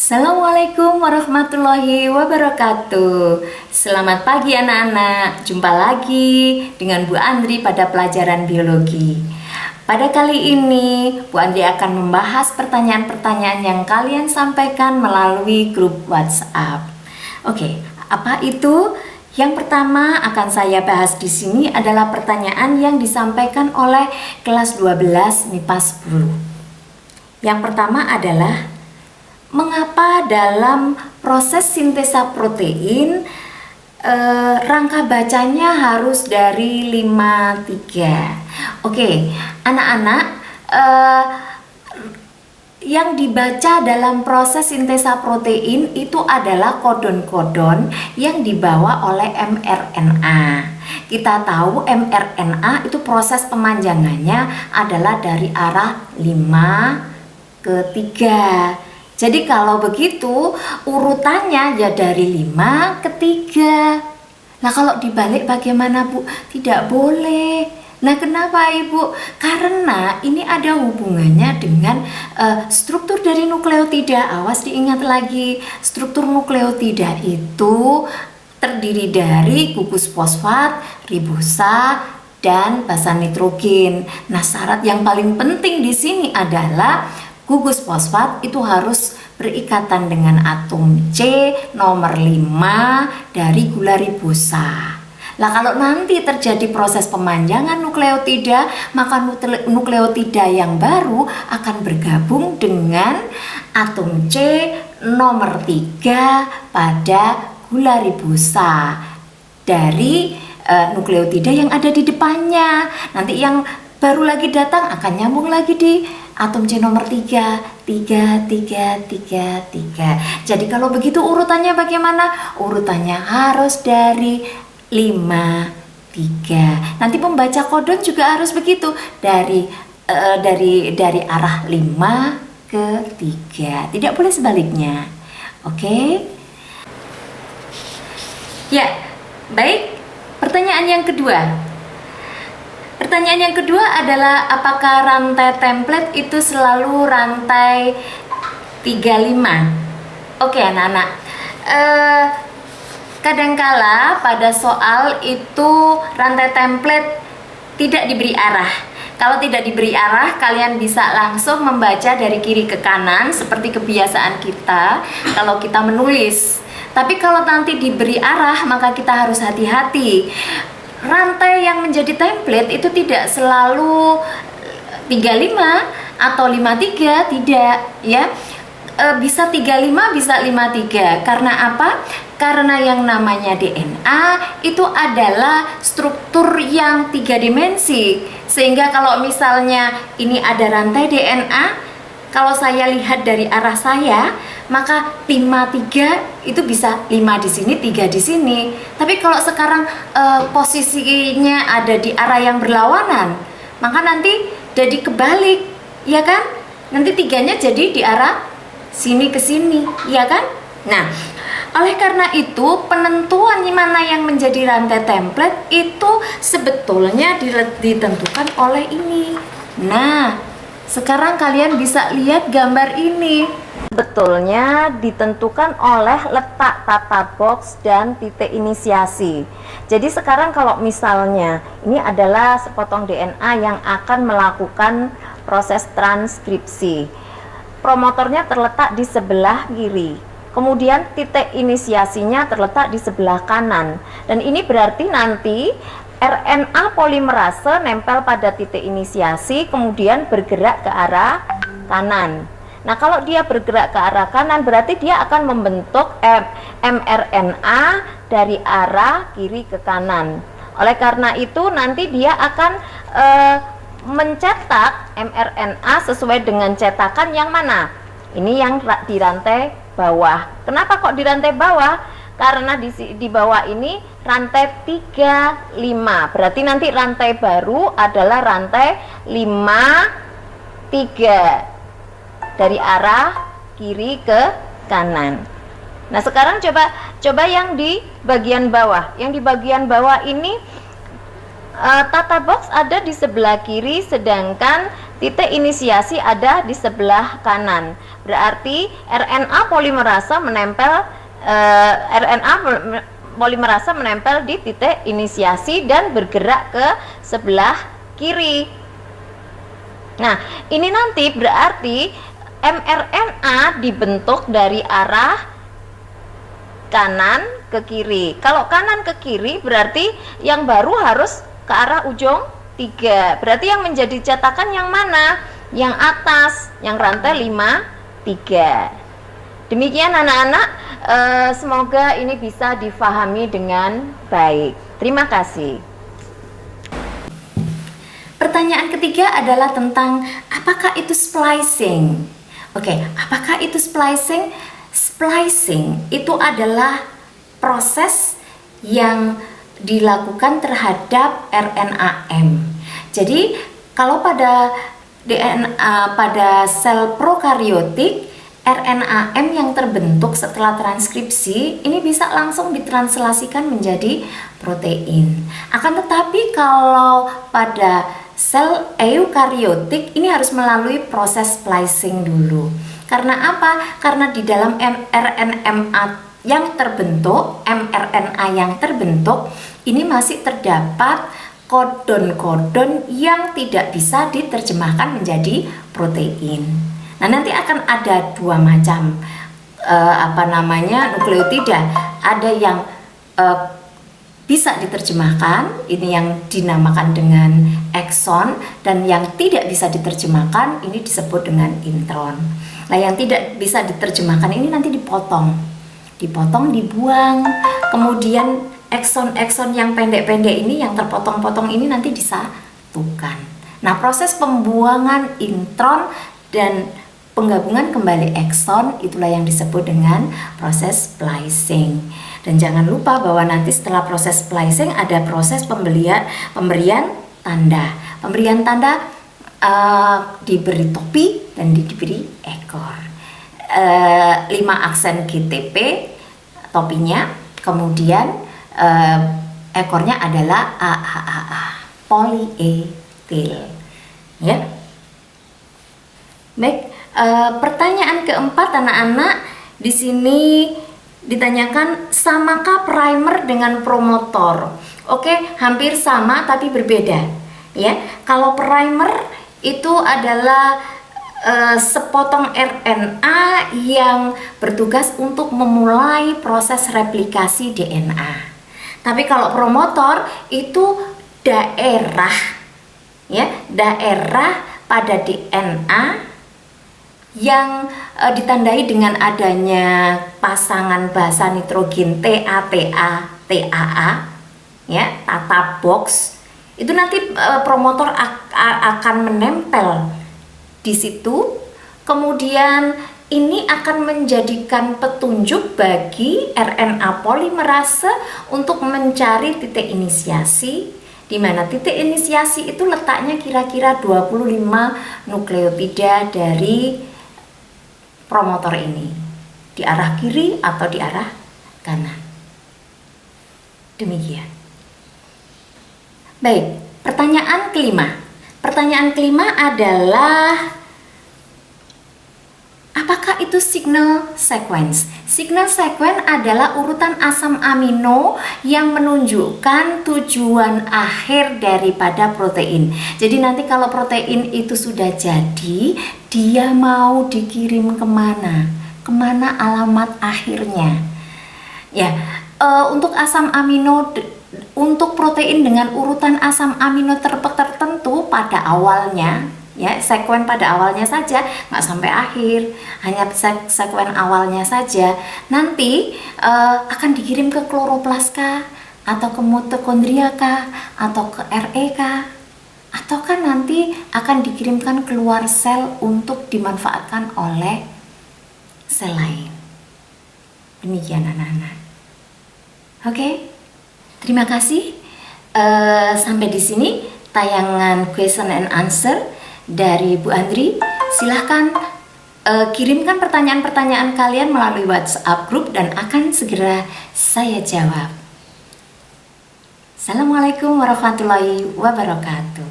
Assalamualaikum warahmatullahi wabarakatuh. Selamat pagi anak-anak. Jumpa lagi dengan Bu Andri pada pelajaran biologi. Pada kali ini Bu Andri akan membahas pertanyaan-pertanyaan yang kalian sampaikan melalui grup WhatsApp. Oke, apa itu? Yang pertama akan saya bahas di sini adalah pertanyaan yang disampaikan oleh kelas 12 MIPA 10. Yang pertama adalah mengapa dalam proses sintesa protein rangka bacanya harus dari 53? Oke, anak-anak, yang dibaca dalam proses sintesa protein itu adalah kodon-kodon yang dibawa oleh mRNA. Kita tahu mRNA itu proses pemanjangannya adalah dari arah 5 ke 3. Jadi kalau begitu urutannya ya dari 5 ke 3. Nah kalau dibalik bagaimana Bu? Tidak boleh. Nah kenapa Ibu? Karena ini ada hubungannya dengan struktur dari nukleotida. Awas diingat lagi, struktur nukleotida itu terdiri dari gugus fosfat, ribosa, dan basa nitrogen. Nah syarat yang paling penting di sini adalah gugus fosfat itu harus berikatan dengan atom C nomor 5 dari gula ribosa. Nah kalau nanti terjadi proses pemanjangan nukleotida, maka nukleotida yang baru akan bergabung dengan atom C nomor 3 pada gula ribosa dari nukleotida yang ada di depannya. Nanti yang baru lagi datang akan nyambung lagi di atom C nomor 3. Jadi kalau begitu urutannya bagaimana? Urutannya harus dari 5, 3. Nanti pembaca kodon juga harus begitu, dari arah 5 ke 3. Tidak boleh sebaliknya. Oke? Ya, baik. Pertanyaan yang kedua. Pertanyaan yang kedua adalah apakah rantai template itu selalu rantai 35? Oke anak-anak, kadangkala pada soal itu rantai template tidak diberi arah. Kalau tidak diberi arah, kalian bisa langsung membaca dari kiri ke kanan seperti kebiasaan kita kalau kita menulis. Tapi kalau nanti diberi arah, maka kita harus hati-hati. Rantai yang menjadi template itu tidak selalu 35 atau 53, tidak ya. Bisa 35, bisa 53. Karena apa? Karena yang namanya DNA itu adalah struktur yang 3 dimensi. Sehingga kalau misalnya ini ada rantai DNA, kalau saya lihat dari arah saya, maka 53 itu bisa 5 di sini, 3 di sini. Tapi kalau sekarang posisinya ada di arah yang berlawanan, maka nanti jadi kebalik, ya kan? Nanti 3-nya jadi di arah sini ke sini, ya kan? Nah, oleh karena itu penentuan mana yang menjadi rantai template itu sebetulnya ditentukan oleh ini. Nah, sekarang kalian bisa lihat gambar ini. Betulnya ditentukan oleh letak tata box dan titik inisiasi. Jadi sekarang kalau misalnya ini adalah sepotong DNA yang akan melakukan proses transkripsi. Promotornya terletak di sebelah kiri. Kemudian titik inisiasinya terletak di sebelah kanan. Dan ini berarti nanti RNA polimerase nempel pada titik inisiasi kemudian bergerak ke arah kanan. Nah kalau dia bergerak ke arah kanan berarti dia akan membentuk mRNA dari arah kiri ke kanan. Oleh karena itu nanti dia akan mencetak mRNA sesuai dengan cetakan yang mana? Ini yang di rantai bawah. Kenapa kok di rantai bawah? Karena di bawah ini rantai 35. Berarti nanti rantai baru adalah rantai 53 dari arah kiri ke kanan. Nah, sekarang coba yang di bagian bawah. Yang di bagian bawah ini tata box ada di sebelah kiri sedangkan titik inisiasi ada di sebelah kanan. Berarti RNA polimerase menempel di titik inisiasi dan bergerak ke sebelah kiri. Nah, ini nanti berarti mRNA dibentuk dari arah kanan ke kiri. Kalau kanan ke kiri berarti yang baru harus ke arah ujung 3. Berarti yang menjadi cetakan yang mana? Yang atas, yang rantai 5, 3. Demikian anak-anak, semoga ini bisa difahami dengan baik. Terima kasih. Pertanyaan ketiga adalah tentang apakah itu splicing? Oke, apakah itu splicing? Splicing itu adalah proses yang dilakukan terhadap RNA-M. Jadi kalau pada DNA pada sel prokariotik, RNA-M yang terbentuk setelah transkripsi ini bisa langsung ditranslasikan menjadi protein. Akan tetapi kalau pada sel eukariotik ini harus melalui proses splicing dulu. Karena apa? Karena di dalam mRNA yang terbentuk, mRNA yang terbentuk ini masih terdapat kodon-kodon yang tidak bisa diterjemahkan menjadi protein. Nah, nanti akan ada dua macam nukleotida. Ada yang bisa diterjemahkan, ini yang dinamakan dengan ekson, dan yang tidak bisa diterjemahkan ini disebut dengan intron. Nah, yang tidak bisa diterjemahkan ini nanti dipotong, dibuang, kemudian ekson-ekson yang pendek-pendek ini, yang terpotong-potong ini nanti disatukan. Nah, proses pembuangan intron dan penggabungan kembali ekson itulah yang disebut dengan proses splicing. Dan jangan lupa bahwa nanti setelah proses splicing ada proses pemberian tanda. Pemberian tanda diberi topi dan diberi ekor. 5 aksen GTP topinya, kemudian ekornya adalah AAAA, polietil. Ya. Baik, pertanyaan keempat anak-anak, di sini ditanyakan samakah primer dengan promotor? Oke, hampir sama tapi berbeda. Ya, kalau primer itu adalah sepotong RNA yang bertugas untuk memulai proses replikasi DNA. Tapi kalau promotor itu daerah pada DNA yang ditandai dengan adanya pasangan basa nitrogen TAA, ya, tata box. Itu nanti promotor akan menempel di situ, kemudian ini akan menjadikan petunjuk bagi RNA polimerase untuk mencari titik inisiasi, di mana titik inisiasi itu letaknya kira-kira 25 nukleotida dari promotor ini, di arah kiri atau di arah kanan. Demikian. Baik, pertanyaan kelima. Pertanyaan kelima adalah apakah itu signal sequence? Signal sequence adalah urutan asam amino yang menunjukkan tujuan akhir daripada protein. Jadi nanti kalau protein itu sudah jadi, dia mau dikirim kemana? Kemana alamat akhirnya? Ya, untuk asam amino, untuk protein dengan urutan asam amino tertentu pada awalnya, ya, sekuen pada awalnya saja, nggak sampai akhir, hanya sekuen awalnya saja, nanti akan dikirim ke kloroplas kah, atau ke mitokondria kah, atau ke RE kah, atau kan nanti akan dikirimkan keluar sel untuk dimanfaatkan oleh sel lain. Demikian anak-anak. Oke, terima kasih. Sampai di sini tayangan question and answer dari Bu Andri. Silahkan kirimkan pertanyaan-pertanyaan kalian melalui WhatsApp group dan akan segera saya jawab. Assalamualaikum warahmatullahi wabarakatuh.